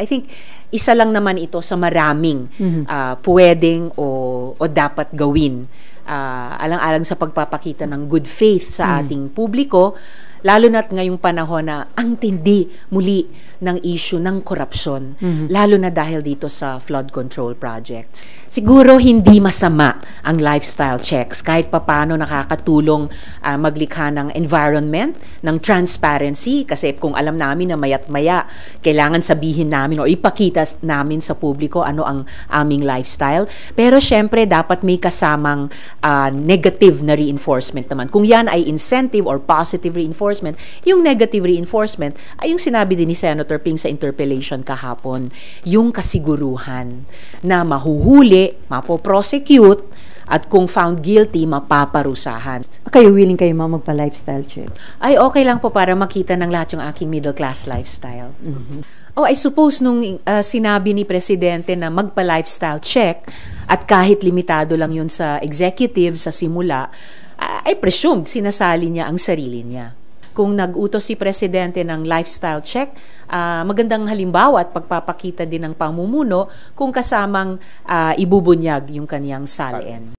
I think isa lang naman ito sa maraming pwedeng o dapat gawin alang-alang sa pagpapakita ng good faith sa ating publiko, lalo na't ngayong panahon na ang tindi muli ng issue ng korupsyon, lalo na dahil dito sa flood control projects. Siguro hindi masama ang lifestyle checks, kahit papano nakakatulong maglikha ng environment, ng transparency, kasi kung alam namin na maya't maya, kailangan sabihin namin o ipakita namin sa publiko ano ang aming lifestyle. Pero syempre, dapat may kasamang negative na reinforcement naman. Kung yan ay incentive or positive reinforcement, yung negative reinforcement ay yung sinabi din ni Senator Ping sa interpellation kahapon, yung kasiguruhan na mahuhuli, mapoprosecute, at kung found guilty, mapaparusahan. Kayo, willing kayo magpa-lifestyle check? Ay, okay lang po para makita ng lahat yung aking middle class lifestyle. Oh, I suppose nung sinabi ni Presidente na magpa-lifestyle check at kahit limitado lang yun sa executive sa simula, I presume sinasali niya ang sarili niya. Kung nag-utos si Presidente ng lifestyle check, magandang halimbawa at pagpapakita din ng pamumuno kung kasamang ibubunyag yung kaniyang salin.